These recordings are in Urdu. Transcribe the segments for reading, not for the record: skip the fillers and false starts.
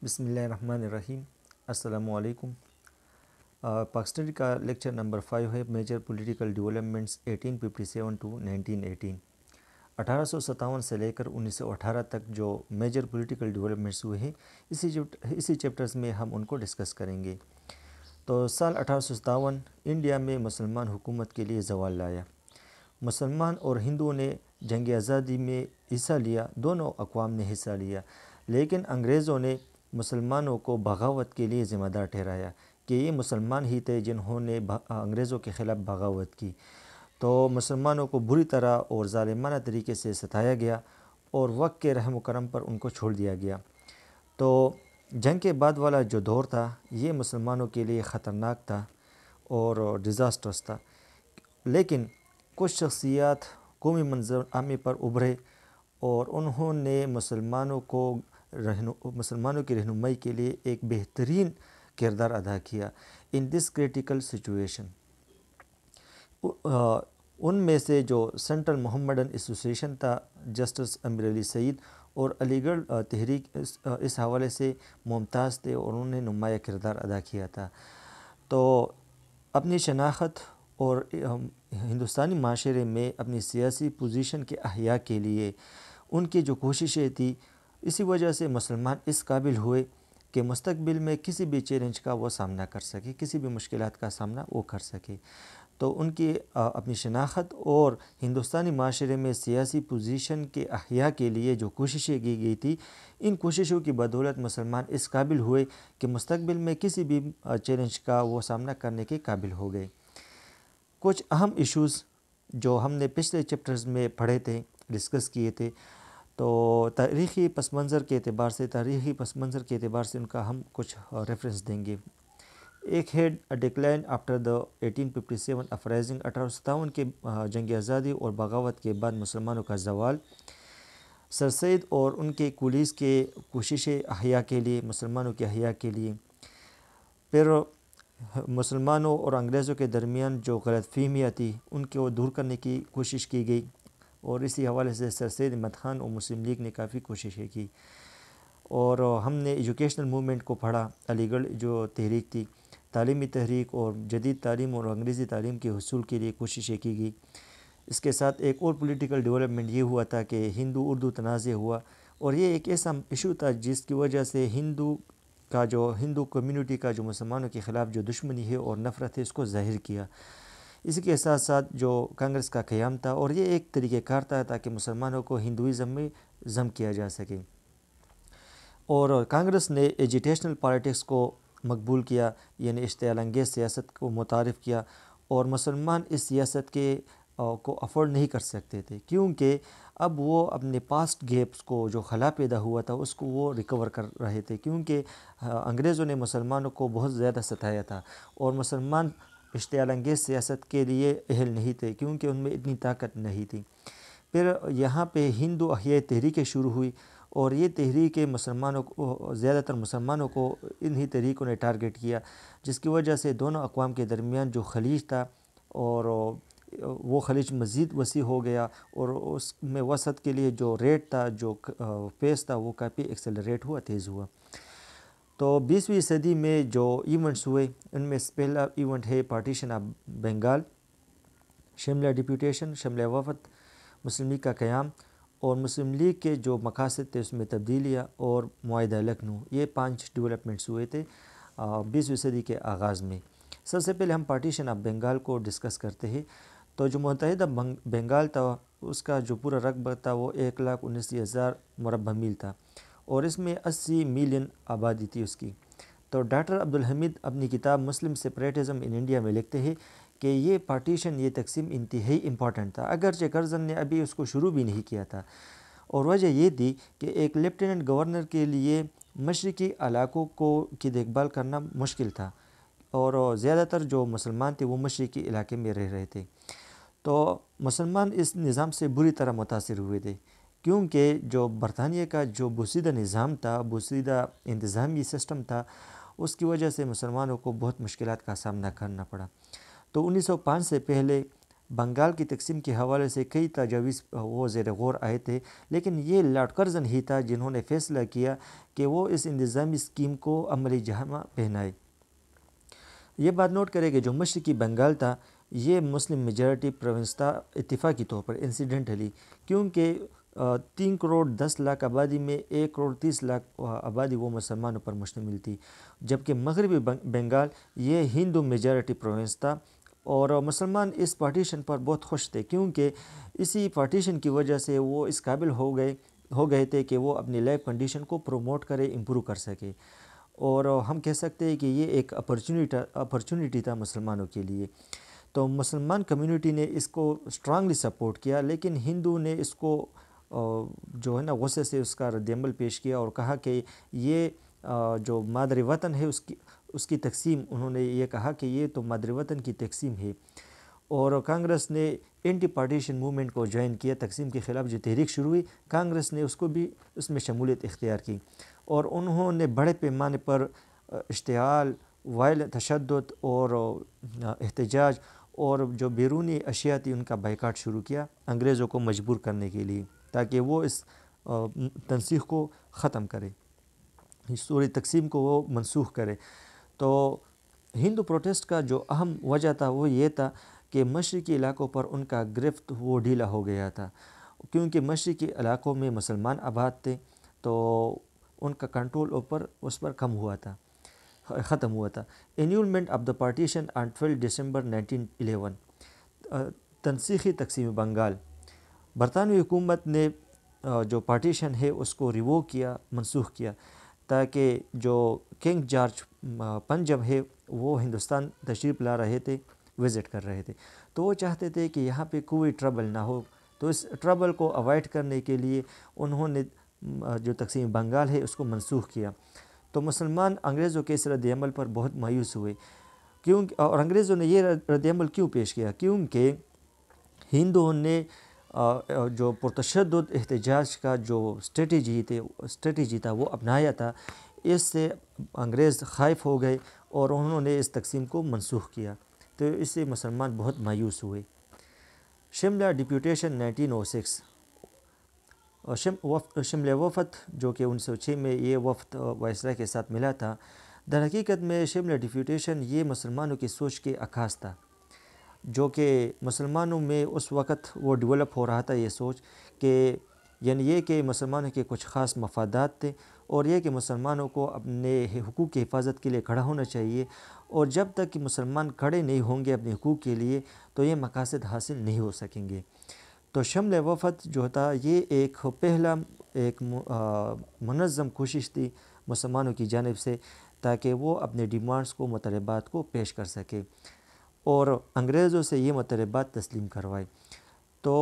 بسم اللہ الرحمن الرحیم۔ السلام علیکم۔ پاکستان کا لیکچر نمبر 5 ہے میجر پولیٹیکل ڈیولپمنٹس 1857 ٹو 1918۔ 1857 سے لے کر 1918 تک جو میجر پولیٹیکل ڈیولپمنٹس ہوئے ہیں اسی چیپٹرز میں ہم ان کو ڈسکس کریں گے۔ تو سال 1857 انڈیا میں مسلمان حکومت کے لیے زوال لایا۔ مسلمان اور ہندوؤں نے جنگ آزادی میں حصہ لیا، دونوں اقوام نے حصہ لیا، لیکن انگریزوں نے مسلمانوں کو بغاوت کے لیے ذمہ دار ٹھہرایا کہ یہ مسلمان ہی تھے جنہوں نے انگریزوں کے خلاف بغاوت کی۔ تو مسلمانوں کو بری طرح اور ظالمانہ طریقے سے ستایا گیا اور وقت کے رحم و کرم پر ان کو چھوڑ دیا گیا۔ تو جنگ کے بعد والا جو دور تھا یہ مسلمانوں کے لیے خطرناک تھا اور ڈیزاسٹرس تھا، لیکن کچھ شخصیات قومی منظر عامی پر ابھرے اور انہوں نے مسلمانوں کی رہنمائی کے لیے ایک بہترین کردار ادا کیا ان دس کریٹیکل سچویشن۔ ان میں سے جو سینٹرل محمدن ایسوسیشن تھا، جسٹس امیر علی سعید اور علی گڑھ تحریک اس حوالے سے ممتاز تھے اور انہوں نے نمایاں کردار ادا کیا تھا۔ تو اپنی شناخت اور ہندوستانی معاشرے میں اپنی سیاسی پوزیشن کے احیاء کے لیے ان کی جو کوششیں تھیں، اسی وجہ سے مسلمان اس قابل ہوئے کہ مستقبل میں کسی بھی چیلنج کا وہ سامنا کر سکے، کسی بھی مشکلات کا سامنا وہ کر سکے۔ تو ان کی اپنی شناخت اور ہندوستانی معاشرے میں سیاسی پوزیشن کے احیاء کے لیے جو کوششیں کی گئی تھی، ان کوششوں کی بدولت مسلمان اس قابل ہوئے کہ مستقبل میں کسی بھی چیلنج کا وہ سامنا کرنے کے قابل ہو گئے۔ کچھ اہم ایشوز جو ہم نے پچھلے چیپٹرز میں پڑھے تھے، ڈسکس کیے تھے، تو تاریخی پس منظر کے اعتبار سے ان کا ہم کچھ ریفرنس دیں گے۔ ایک ہے ڈکلائن آفٹر دا 1857 اپرائزنگ، 1857 کے جنگ آزادی اور بغاوت کے بعد مسلمانوں کا زوال، سر سید اور ان کے کولیز کے کوششیں احیاء کے لیے، مسلمانوں کے احیاء کے لیے، پھر مسلمانوں اور انگریزوں کے درمیان جو غلط فہمیاں تھی ان کو دور کرنے کی کوشش کی گئی، اور اسی حوالے سے سر سید احمد خان اور مسلم لیگ نے کافی کوششیں کی۔ اور ہم نے ایجوکیشنل موومنٹ کو پڑھا، علی گڑھ جو تحریک تھی، تعلیمی تحریک اور جدید تعلیم اور انگریزی تعلیم کے حصول کے لیے کوششیں کی گئی۔ اس کے ساتھ ایک اور پولیٹیکل ڈیولپمنٹ یہ ہوا تھا کہ ہندو اردو تنازع ہوا، اور یہ ایک ایسا ایشو تھا جس کی وجہ سے ہندو کمیونٹی کا جو مسلمانوں کے خلاف جو دشمنی ہے اور نفرت ہے اس کو ظاہر کیا۔ اسی کے ساتھ ساتھ جو کانگریس کا قیام تھا، اور یہ ایک طریقہ کار تھا تاکہ مسلمانوں کو ہندوازم میں ضم کیا جا سکے، اور کانگریس نے ایجیٹیشنل پالیٹکس کو مقبول کیا، یعنی اشتعال انگیز سیاست کو متعارف کیا، اور مسلمان اس سیاست کو افورڈ نہیں کر سکتے تھے، کیونکہ اب وہ اپنے پاسٹ گیپس کو جو خلا پیدا ہوا تھا اس کو وہ ریکور کر رہے تھے، کیونکہ انگریزوں نے مسلمانوں کو بہت زیادہ ستایا تھا اور مسلمان اشتعال انگیز سیاست کے لیے اہل نہیں تھے کیونکہ ان میں اتنی طاقت نہیں تھی۔ پھر یہاں پہ ہندو احیاء تحریکیں شروع ہوئی، اور یہ تحریکیں زیادہ تر مسلمانوں کو انہی تحریکوں نے ٹارگٹ کیا، جس کی وجہ سے دونوں اقوام کے درمیان جو خلیج تھا اور وہ خلیج مزید وسیع ہو گیا، اور اس میں وسعت کے لیے جو ریٹ تھا، جو پیس تھا، وہ کافی ایکسلریٹ ہوا، تیز ہوا۔ تو 20ویں صدی میں جو ایونٹس ہوئے ان میں پہلا ایونٹ ہے partition of Bengal, Shimla deputation, Shimla وفد، مسلم لیگ کا قیام، اور مسلم لیگ کے جو مقاصد تھے اس میں تبدیلیاں اور معاہدہ لکھنؤ، یہ 5 ڈیولپمنٹس ہوئے تھے 20ویں صدی کے آغاز میں۔ سب سے پہلے ہم پارٹیشن آف بنگال کو ڈسکس کرتے ہیں۔ تو جو متحدہ بنگال تھا اس کا جو پورا رقبہ تھا وہ 1,79,000 مربع میل تھا، اور اس میں 80 ملین آبادی تھی اس کی۔ تو ڈاکٹر عبدالحمید اپنی کتاب مسلم سیپریٹزم ان انڈیا میں لکھتے ہیں کہ یہ پارٹیشن، یہ تقسیم انتہائی امپورٹنٹ تھا، اگرچہ کرزن نے ابھی اس کو شروع بھی نہیں کیا تھا، اور وجہ یہ تھی کہ ایک لیفٹیننٹ گورنر کے لیے مشرقی علاقوں کی دیکھ بھال کرنا مشکل تھا، اور زیادہ تر جو مسلمان تھے وہ مشرقی علاقے میں رہ رہے تھے۔ تو مسلمان اس نظام سے بری طرح متاثر ہوئے تھے، کیونکہ جو برطانیہ کا جو بوسیدہ نظام تھا، بوسیدہ انتظامی سسٹم تھا، اس کی وجہ سے مسلمانوں کو بہت مشکلات کا سامنا کرنا پڑا۔ تو 1905 سے پہلے بنگال کی تقسیم کے حوالے سے کئی تجاویز وہ زیر غور آئے تھے، لیکن یہ لارڈ کرزن ہی تھا جنہوں نے فیصلہ کیا کہ وہ اس انتظامی اسکیم کو عملی جامہ پہنائے۔ یہ بات نوٹ کرے کہ جو مشرقی بنگال تھا یہ مسلم میجارٹی پروونس تھا اتفاقی طور پر انسیڈنٹلی، کیونکہ 3 کروڑ 10 لاکھ آبادی میں 1 کروڑ 30 لاکھ آبادی وہ مسلمانوں پر مشتمل تھی، جبکہ مغربی بنگال یہ ہندو میجارٹی پروونس تھا، اور مسلمان اس پارٹیشن پر بہت خوش تھے، کیونکہ اسی پارٹیشن کی وجہ سے وہ اس قابل ہو گئے تھے کہ وہ اپنی لائف کنڈیشن کو پروموٹ کرے، امپروو کر سکے، اور ہم کہہ سکتے ہیں کہ یہ ایک اپرچونٹی تھا مسلمانوں کے لیے۔ تو مسلمان کمیونٹی نے اس کو اسٹرانگلی سپورٹ کیا، لیکن ہندو نے اس کو جو ہے نا غصے سے اس کا رد عمل پیش کیا اور کہا کہ یہ جو مادر وطن ہے اس کی تقسیم، انہوں نے یہ کہا کہ یہ تو مادر وطن کی تقسیم ہے، اور کانگریس نے اینٹی پارٹیشن موومنٹ کو جوائن کیا۔ تقسیم کے خلاف جو تحریک شروع ہوئی، کانگریس نے اس کو بھی اس میں شمولیت اختیار کی، اور انہوں نے بڑے پیمانے پر اشتعال، تشدد اور احتجاج اور جو بیرونی اشیاء تھی ان کا بائیکاٹ شروع کیا انگریزوں کو مجبور کرنے کے لیے، تاکہ وہ اس تنسیق کو ختم کرے، سوری تقسیم کو وہ منسوخ کرے۔ تو ہندو پروٹیسٹ کا جو اہم وجہ تھا وہ یہ تھا کہ مشرقی علاقوں پر ان کا گرفت وہ ڈھیلا ہو گیا تھا، کیونکہ مشرقی علاقوں میں مسلمان آباد تھے، تو ان کا کنٹرول اس پر ختم ہوا تھا۔ انیولمنٹ آف دا پارٹیشن آن 12 دسمبر 1911، تنسیخی تقسیم بنگال۔ برطانوی حکومت نے جو پارٹیشن ہے اس کو ریووک کیا، منسوخ کیا، تاکہ جو کنگ جارج پنجم ہے وہ ہندوستان تشریف لا رہے تھے، وزٹ کر رہے تھے، تو وہ چاہتے تھے کہ یہاں پہ کوئی ٹربل نہ ہو، تو اس ٹربل کو اوائڈ کرنے کے لیے انہوں نے جو تقسیم بنگال ہے اس کو منسوخ کیا۔ تو مسلمان انگریزوں کے اس رد عمل پر بہت مایوس ہوئے، اور انگریزوں نے یہ رد عمل کیوں پیش کیا؟ کیونکہ ہندوؤں نے جو پرتشدد احتجاج کا جو اسٹریٹجی تھا وہ اپنایا تھا، اس سے انگریز خائف ہو گئے اور انہوں نے اس تقسیم کو منسوخ کیا، تو اس سے مسلمان بہت مایوس ہوئے۔ شملہ ڈیپوٹیشن 1906، شملہ وفد جو کہ 1906 میں یہ وفد وائسرائے کے ساتھ ملا تھا، در حقیقت میں شملہ ڈیپوٹیشن یہ مسلمانوں کی سوچ کے عکاس تھا، جو کہ مسلمانوں میں اس وقت وہ ڈیولپ ہو رہا تھا، یہ سوچ کہ یعنی یہ کہ مسلمانوں کے کچھ خاص مفادات تھے، اور یہ کہ مسلمانوں کو اپنے حقوق کی حفاظت کے لیے کھڑا ہونا چاہیے، اور جب تک کہ مسلمان کھڑے نہیں ہوں گے اپنے حقوق کے لیے تو یہ مقاصد حاصل نہیں ہو سکیں گے۔ تو شملہ وفد جو تھا یہ ایک منظم کوشش تھی مسلمانوں کی جانب سے، تاکہ وہ اپنے ڈیمانڈز کو، مطالبات کو پیش کر سکے اور انگریزوں سے یہ مطالبات تسلیم کروائے۔ تو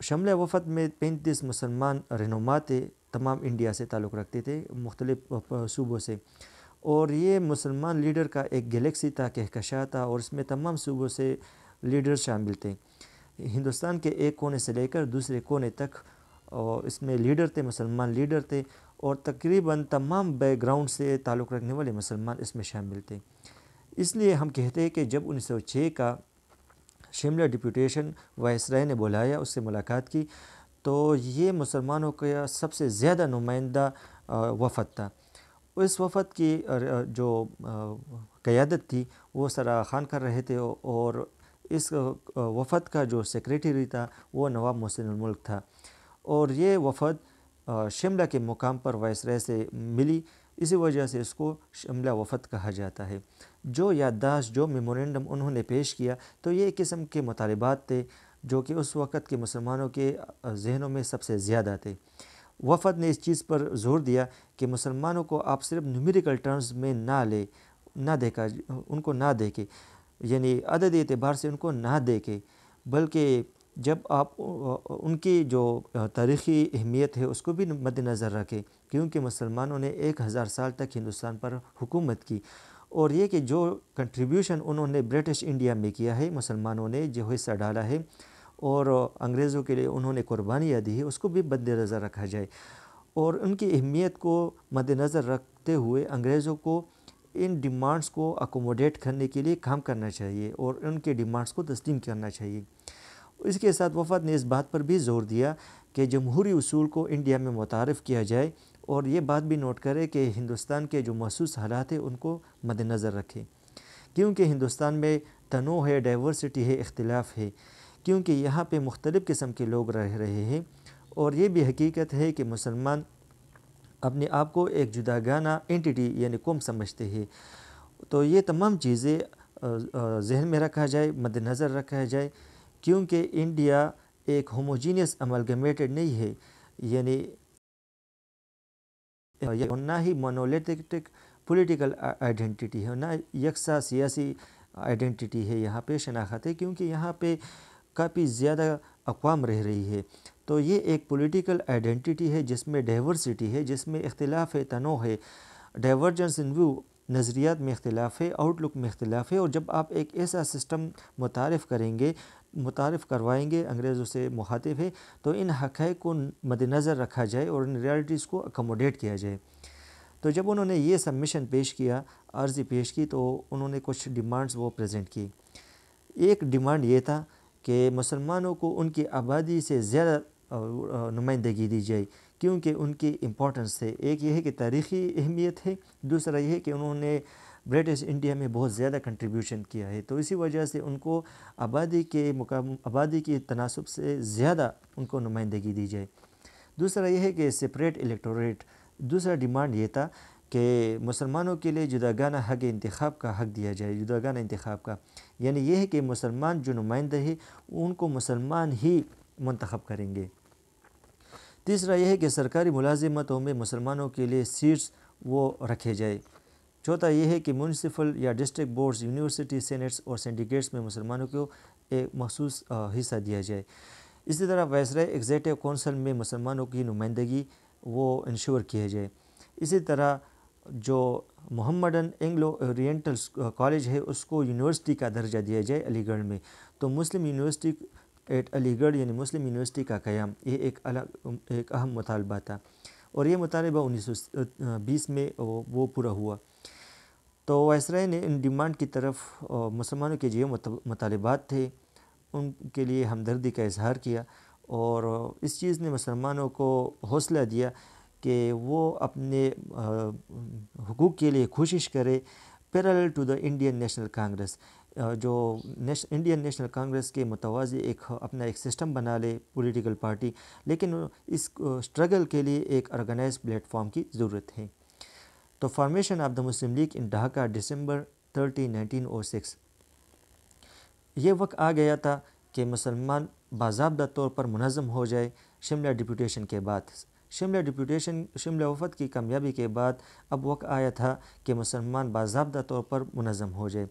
شملہ وفد میں 35 مسلمان رہنما تھے، تمام انڈیا سے تعلق رکھتے تھے، مختلف صوبوں سے، اور یہ مسلمان لیڈر کا ایک گلیکسی تھا، کہکشاں تھا، اور اس میں تمام صوبوں سے لیڈر شامل تھے، ہندوستان کے ایک کونے سے لے کر دوسرے کونے تک، اور اس میں لیڈر تھے، مسلمان لیڈر تھے، اور تقریباً تمام بیک گراؤنڈ سے تعلق رکھنے والے مسلمان اس میں شامل تھے۔ اس لیے ہم کہتے ہیں کہ جب 1906 کا شملہ ڈیپوٹیشن وائسرائے نے بلایا، اس سے ملاقات کی، تو یہ مسلمانوں کا سب سے زیادہ نمائندہ وفد تھا۔ اس وفد کی جو قیادت تھی وہ سر آغا خان کر رہے تھے، اور اس وفد کا جو سیکریٹری تھا وہ نواب محسن الملک تھا، اور یہ وفد شملہ کے مقام پر وائسرائے سے ملی، اسی وجہ سے اس کو شملہ وفد کہا جاتا ہے۔ جو یادداشت، جو میمورنڈم انہوں نے پیش کیا، تو یہ ایک قسم کے مطالبات تھے جو کہ اس وقت کے مسلمانوں کے ذہنوں میں سب سے زیادہ تھے۔ وفد نے اس چیز پر زور دیا کہ مسلمانوں کو آپ صرف نیومیریکل ٹرمز میں ان کو نہ دیکھیں، یعنی عدد اعتبار سے ان کو نہ دیکھیں، بلکہ جب آپ ان کی جو تاریخی اہمیت ہے اس کو بھی مد نظر رکھیں، کیونکہ مسلمانوں نے 1000 سال تک ہندوستان پر حکومت کی، اور یہ کہ جو کنٹریبیوشن انہوں نے برٹش انڈیا میں کیا ہے، مسلمانوں نے جو حصہ ڈالا ہے اور انگریزوں کے لیے انہوں نے قربانیاں دی ہے، اس کو بھی مد نظر رکھا جائے، اور ان کی اہمیت کو مد نظر رکھتے ہوئے انگریزوں کو ان ڈیمانڈز کو اکوموڈیٹ کرنے کے لیے کام کرنا چاہیے اور ان کے ڈیمانڈز کو تسلیم کرنا چاہیے۔ اس کے ساتھ وفد نے اس بات پر بھی زور دیا کہ جمہوری اصول کو انڈیا میں متعارف کیا جائے اور یہ بات بھی نوٹ کرے کہ ہندوستان کے جو محسوس حالات ہیں ان کو مد نظر رکھے، کیونکہ ہندوستان میں تنوع ہے، ڈائیورسٹی ہے، اختلاف ہے، کیونکہ یہاں پہ مختلف قسم کے لوگ رہ رہے ہیں، اور یہ بھی حقیقت ہے کہ مسلمان اپنے آپ کو ایک جداگانہ اینٹیٹی یعنی قوم سمجھتے ہیں۔ تو یہ تمام چیزیں ذہن میں رکھا جائے، مد نظر رکھا جائے، کیونکہ انڈیا ایک ہوموجینس املگمیٹڈ نہیں ہے، یعنی نہ ہی مونولیتھک پولیٹیکل آئیڈینٹی ہے، نہ یکساں سیاسی آئیڈینٹی ہے، یہاں پہ شناخت ہے، کیونکہ یہاں پہ کافی زیادہ اقوام رہ رہی ہے۔ تو یہ ایک پولیٹیکل آئیڈینٹی ہے جس میں ڈائیورسٹی ہے، جس میں اختلاف ہے، تنوع ہے، ڈائیورجنس ان ویو، نظریات میں اختلاف ہے، آؤٹ لک میں اختلاف ہے، اور جب آپ ایک ایسا سسٹم متعارف کروائیں گے انگریزوں سے مخاطب ہے، تو ان حقائق کو مد نظر رکھا جائے اور ان ریالٹیز کو اکوموڈیٹ کیا جائے۔ تو جب انہوں نے یہ سبمیشن پیش کیا، عرضی پیش کی، تو انہوں نے کچھ ڈیمانڈز وہ پریزنٹ کی۔ ایک ڈیمانڈ یہ تھا کہ مسلمانوں کو ان کی آبادی سے زیادہ نمائندگی دی جائے، کیونکہ ان کی امپورٹنس ہے۔ ایک یہ ہے کہ تاریخی اہمیت ہے، دوسرا یہ ہے کہ انہوں نے برٹش انڈیا میں بہت زیادہ کنٹریبیوشن کیا ہے، تو اسی وجہ سے ان کو آبادی کی تناسب سے زیادہ ان کو نمائندگی دی جائے۔ دوسرا یہ ہے کہ سپریٹ الیکٹوریٹ۔ دوسرا ڈیمانڈ یہ تھا کہ مسلمانوں کے لیے جداگانہ حق انتخاب کا حق دیا جائے، جداگانہ انتخاب کا، یعنی یہ ہے کہ مسلمان جو نمائندے ہیں ان کو مسلمان ہی منتخب کریں گے۔ تیسرا یہ ہے کہ سرکاری ملازمتوں میں مسلمانوں کے لیے سیٹس وہ رکھے جائے۔ چوتھا یہ ہے کہ میونسپل یا ڈسٹرکٹ بورڈز، یونیورسٹی سینٹس اور سینڈیکیٹس میں مسلمانوں کو ایک مخصوص حصہ دیا جائے۔ اسی طرح وائسرائے ایگزیکٹو کونسل میں مسلمانوں کی نمائندگی وہ انشور کیا جائے۔ اسی طرح جو محمدن اینگلو اورینٹل کالج ہے اس کو یونیورسٹی کا درجہ دیا جائے علی گڑھ میں۔ تو مسلم یونیورسٹی ایٹ علی گڑھ یعنی مسلم یونیورسٹی کا قیام، یہ ایک اہم مطالبہ تھا، اور یہ مطالبہ 1920 میں وہ پورا ہوا۔ تو وائسرائے نے ان ڈیمانڈ کی طرف مسلمانوں کے جو مطالبات تھے ان کے لیے ہمدردی کا اظہار کیا، اور اس چیز نے مسلمانوں کو حوصلہ دیا کہ وہ اپنے حقوق کے لیے کوشش کرے، parallel to the Indian National Congress, جو انڈین نیشنل کانگریس کے متوازی اپنا ایک سسٹم بنا لے پولیٹیکل پارٹی، لیکن اس اسٹرگل کے لیے ایک آرگنائز پلیٹ فارم کی ضرورت ہے۔ تو formation of the Muslim league in Dhaka December 30، 1906۔ یہ وقت آ گیا تھا کہ مسلمان باضابطہ طور پر منظم ہو جائے۔ شملہ ڈپوٹیشن کے بعد، شملہ وفد کی کامیابی کے بعد اب وقت آیا تھا کہ مسلمان باضابطہ طور پر منظم ہو جائے۔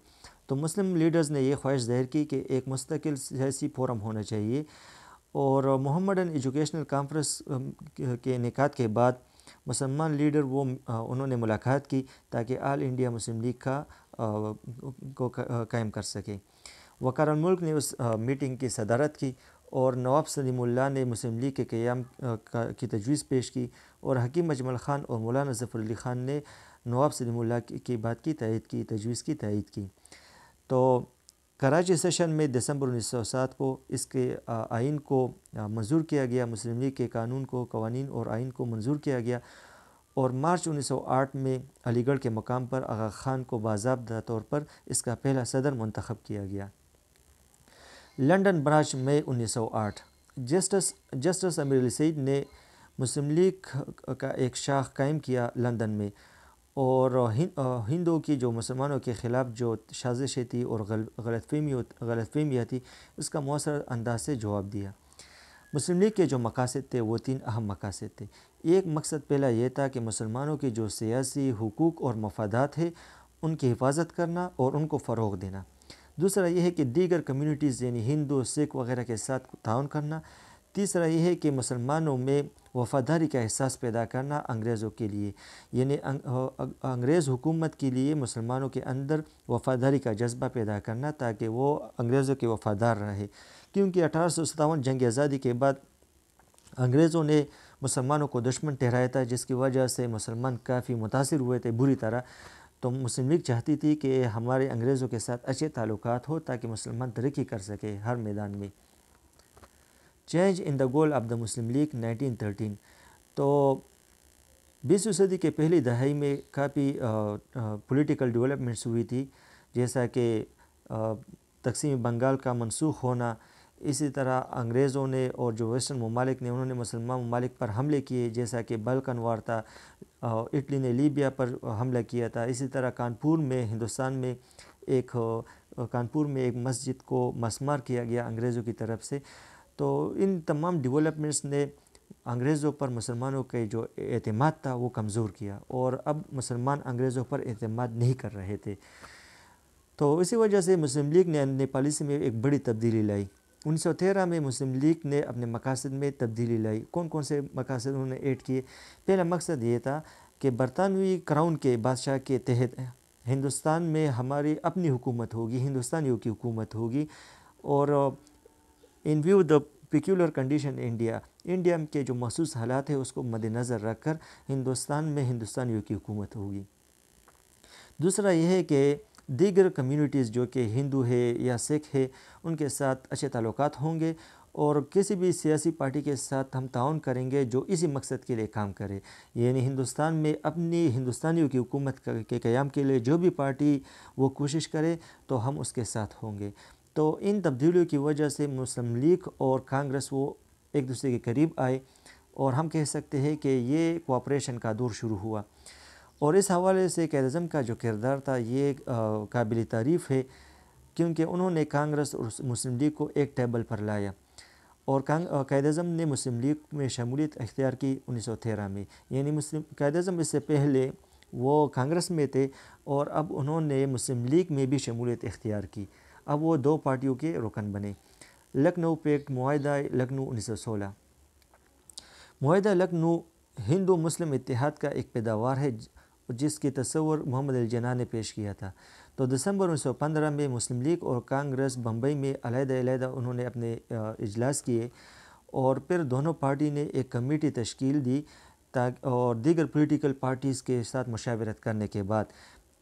تو مسلم لیڈرز نے یہ خواہش ظاہر کی کہ ایک مستقل سیاسی فورم ہونا چاہیے، اور محمدن ایجوکیشنل کانفرنس کے انعقاد کے بعد مسلمان لیڈر انہوں نے ملاقات کی تاکہ آل انڈیا مسلم لیگ کو قائم کر سکے۔ وقار الملک نے اس میٹنگ کی صدارت کی، اور نواب سلیم اللہ نے مسلم لیگ کے قیام کی تجویز پیش کی، اور حکیم اجمل خان اور مولانا ظفر علی خان نے نواب سلیم اللہ کی بات کی تائید کی، تجویز کی تائید کی۔ تو کراچی سیشن میں دسمبر 1907 کو اس کے آئین کو منظور کیا گیا، مسلم لیگ کے قوانین اور آئین کو منظور کیا گیا، اور مارچ 1908 میں علی گڑھ کے مقام پر آغا خان کو باضابطہ طور پر اس کا پہلا صدر منتخب کیا گیا۔ لنڈن برانچ مئی 1908۔ جسٹس امیر علی سعید نے مسلم لیگ کا ایک شاخ قائم کیا لندن میں، اور ہندوؤں کی جو مسلمانوں کے خلاف جو سازشیں تھی اور غلط فہمیاں تھی اس کا مؤثر انداز سے جواب دیا۔ مسلم لیگ کے جو مقاصد تھے وہ 3 اہم مقاصد تھے۔ ایک مقصد پہلا یہ تھا کہ مسلمانوں کے جو سیاسی حقوق اور مفادات ہیں ان کی حفاظت کرنا اور ان کو فروغ دینا۔ دوسرا یہ ہے کہ دیگر کمیونٹیز یعنی ہندو، سکھ وغیرہ کے ساتھ تعاون کرنا۔ تیسرا یہ ہے کہ مسلمانوں میں وفاداری کا احساس پیدا کرنا انگریزوں کے لیے، یعنی انگریز حکومت کے لیے مسلمانوں کے اندر وفاداری کا جذبہ پیدا کرنا تاکہ وہ انگریزوں کے وفادار رہے، کیونکہ 1857 جنگ آزادی کے بعد انگریزوں نے مسلمانوں کو دشمن ٹھہرایا تھا، جس کی وجہ سے مسلمان کافی متاثر ہوئے تھے بری طرح۔ تو مسلم لیگ چاہتی تھی کہ ہمارے انگریزوں کے ساتھ اچھے تعلقات ہو تاکہ مسلمان ترقی کر سکے ہر میدان میں۔ Change in the goal of the Muslim league 1913. تو 20ویں صدی کے پہلی دہائی میں کافی پولیٹیکل ڈیولپمنٹس ہوئی تھی، جیسا کہ تقسیم بنگال کا منسوخ ہونا، اسی طرح انگریزوں نے اور جو ویسٹرن ممالک نے انہوں نے مسلمان ممالک پر حملے کیے، جیسا کہ بلکن وار تھا، اٹلی نے لیبیا پر حملہ کیا تھا. اسی طرح کانپور میں ہندوستان میں ایک مسجد کو مسمار کیا گیا انگریزوں کی طرف سے. تو ان تمام ڈیولپمنٹس نے انگریزوں پر مسلمانوں کے جو اعتماد تھا وہ کمزور کیا، اور اب مسلمان انگریزوں پر اعتماد نہیں کر رہے تھے. تو اسی وجہ سے مسلم لیگ نے اپنی پالیسی میں ایک بڑی تبدیلی لائی. 1913 میں مسلم لیگ نے اپنے مقاصد میں تبدیلی لائی. کون کون سے مقاصد انہوں نے ایڈ کیے؟ پہلا مقصد یہ تھا کہ برطانوی کراؤن کے بادشاہ کے تحت ہندوستان میں ہماری اپنی حکومت ہوگی، ہندوستانیوں کی حکومت ہوگی، اور in view the peculiar condition India کے جو مخصوص حالات ہیں اس کو مد نظر رکھ کر ہندوستان میں ہندوستانیوں کی حکومت ہوگی. دوسرا یہ ہے کہ دیگر کمیونٹیز جو کہ ہندو ہے یا سکھ ہے ان کے ساتھ اچھے تعلقات ہوں گے، اور کسی بھی سیاسی پارٹی کے ساتھ ہم تعاون کریں گے جو اسی مقصد کے لیے کام کرے. یعنی ہندوستان میں اپنی ہندوستانیوں کی حکومت کے قیام کے لیے جو بھی پارٹی وہ کوشش کرے تو ہم اس کے ساتھ ہوں گے. تو ان تبدیلیوں کی وجہ سے مسلم لیگ اور کانگریس وہ ایک دوسرے کے قریب آئے، اور ہم کہہ سکتے ہیں کہ یہ کوآپریشن کا دور شروع ہوا. اور اس حوالے سے قائد اعظم کا جو کردار تھا یہ قابل تعریف ہے، کیونکہ انہوں نے کانگریس اور مسلم لیگ کو ایک ٹیبل پر لایا. اور قائد اعظم نے مسلم لیگ میں شمولیت اختیار کی 1913 میں. یعنی قائد اعظم اس سے پہلے وہ کانگریس میں تھے، اور اب انہوں نے مسلم لیگ میں بھی شمولیت اختیار کی. اب وہ دو پارٹیوں کے رکن بنے. لکھنؤ پیکٹ، معاہدہ لکھنؤ 1916. معاہدہ لکھنؤ ہندو مسلم اتحاد کا ایک پیداوار ہے جس کی تصور محمد علی جناح نے پیش کیا تھا. تو دسمبر 1915 میں مسلم لیگ اور کانگریس بمبئی میں علیحدہ انہوں نے اپنے اجلاس کیے، اور پھر دونوں پارٹی نے ایک کمیٹی تشکیل دی اور دیگر پولیٹیکل پارٹیز کے ساتھ مشاورت کرنے کے بعد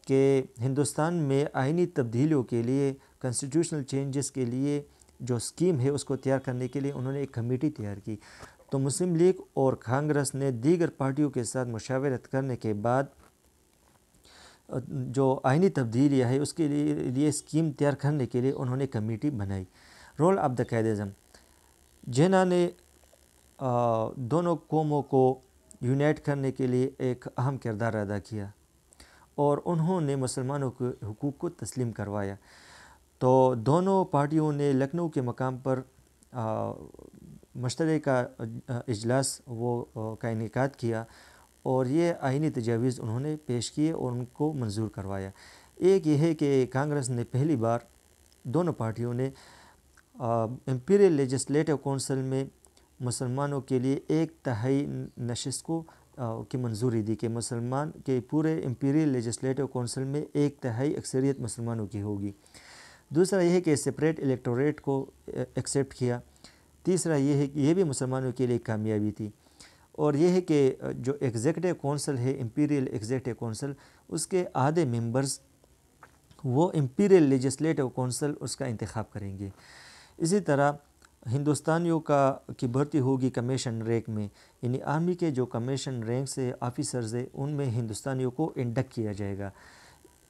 کہ ہندوستان میں آئینی تبدیلیوں کے لیے، کنسٹیٹیوشنل چینجز کے لیے جو اسکیم ہے اس کو تیار کرنے کے لیے انہوں نے ایک کمیٹی تیار کی. تو مسلم لیگ اور کانگریس نے دیگر پارٹیوں کے ساتھ مشاورت کرنے کے بعد جو آئینی تبدیلیاں ہے اس کے لیے اسکیم تیار کرنے کے لیے انہوں نے کمیٹی بنائی. Role of the Quaid Azam, جناح نے دونوں قوموں کو یونائٹ کرنے کے لیے ایک اہم کردار ادا کیا، اور انہوں نے مسلمانوں کے حقوق کو تسلیم کروایا. تو دونوں پارٹیوں نے لکھنؤ کے مقام پر مشترکہ اجلاس کا انعقاد کیا، اور یہ آئینی تجاویز انہوں نے پیش کیے اور ان کو منظور کروایا. ایک یہ ہے کہ کانگریس نے پہلی بار، دونوں پارٹیوں نے امپیریل لیجسلیٹو کونسل میں مسلمانوں کے لیے 1/3 نشست کی منظوری دی کہ مسلمان کے پورے امپیریل لیجسلیٹو کونسل میں 1/3 اکثریت مسلمانوں کی ہوگی. دوسرا یہ ہے کہ سپریٹ الیکٹوریٹ کو ایکسیپٹ کیا. تیسرا یہ ہے کہ یہ بھی مسلمانوں کے لیے کامیابی تھی. اور یہ ہے کہ جو ایگزیکٹو کونسل ہے، امپیریل ایگزیکٹو کونسل، اس کے آدھے ممبرز وہ امپیریل لیجسلیٹو کونسل اس کا انتخاب کریں گے. اسی طرح ہندوستانیوں کی بھرتی ہوگی کمیشن رینک میں، یعنی آرمی کے جو کمیشن رینک سے آفیسرز ہیں ان میں ہندوستانیوں کو انڈکٹ کیا جائے گا.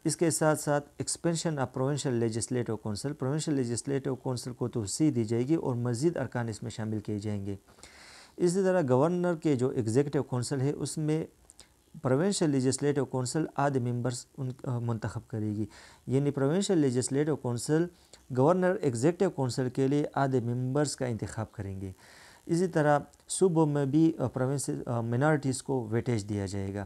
اس کے ساتھ ساتھ expansion of provincial legislative council, provincial legislative council کو توسیع دی جائے گی اور مزید ارکان اس میں شامل کیے جائیں گے. اسی طرح گورنر کے جو ایگزیکٹو کونسل ہے اس میں پروونشل لیجسلیٹو کونسل آدھے ممبرز منتخب کرے گی. یعنی provincial legislative council governor executive council کے لیے آدھے ممبرز کا انتخاب کریں گے. اسی طرح صوبوں میں بھی مینارٹیز کو ویٹیج دیا جائے گا.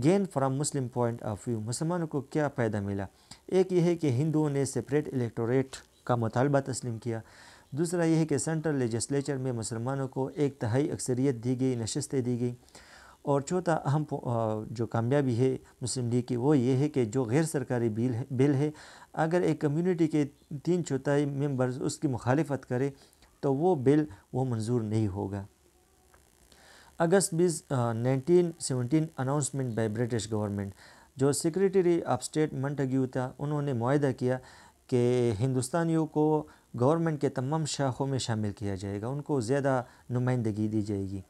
Gain from Muslim point of view, مسلمانوں کو کیا فائدہ ملا؟ ایک یہ ہے کہ ہندوؤں نے سپریٹ الیکٹوریٹ کا مطالبہ تسلیم کیا. دوسرا یہ ہے کہ سینٹرل لیجسلیچر میں مسلمانوں کو 1/3 اکثریت دی گئی، نشستیں دی گئی. اور چوتھا اہم جو کامیابی ہے مسلم لیگ کی وہ یہ ہے کہ جو غیر سرکاری بل ہے، اگر ایک کمیونٹی کے 3/4 ممبرز اس کی مخالفت کرے تو وہ بل منظور نہیں ہوگا. اگست 1917 اناؤنسمنٹ بائی برٹش گورنمنٹ، جو سیکریٹری آف اسٹیٹ منٹیگیو تھا انہوں نے معاہدہ کیا کہ ہندوستانیوں کو گورنمنٹ کے تمام شاخوں میں شامل کیا جائے گا، ان کو زیادہ نمائندگی دی جائے گی۔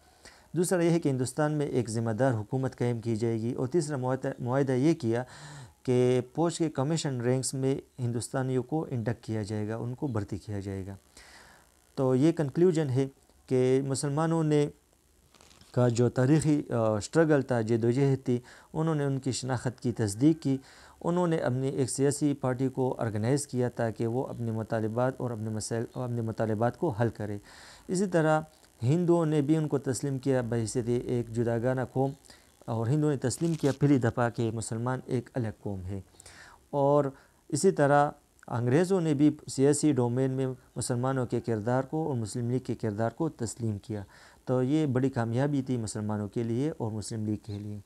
دوسرا یہ ہے کہ ہندوستان میں ایک ذمہ دار حکومت قائم کی جائے گی، اور تیسرا معاہدہ یہ کیا کہ فوج کے کمیشن رینکس میں ہندوستانیوں کو انڈکٹ کیا جائے گا، ان کو بھرتی کیا جائے گا۔ تو یہ کنکلیوژن ہے کہ مسلمانوں نے کا جو تاریخی اسٹرگل تھا، جدوجہد تھی، انہوں نے ان کی شناخت کی تصدیق کی، انہوں نے اپنی ایک سیاسی پارٹی کو آرگنائز کیا تاکہ وہ اپنے مطالبات اور اپنے مطالبات کو حل کرے۔ اسی طرح ہندوؤں نے بھی ان کو تسلیم کیا بحیثیت ایک جداگانہ قوم، اور ہندوؤں نے تسلیم کیا پہلی دفعہ کہ مسلمان ایک الگ قوم ہے۔ اور اسی طرح انگریزوں نے بھی سیاسی ڈومین میں مسلمانوں کے کردار کو اور مسلم لیگ کے کردار کو تسلیم کیا۔ تو یہ بڑی کامیابی تھی مسلمانوں کے لیے اور مسلم لیگ کے لیے۔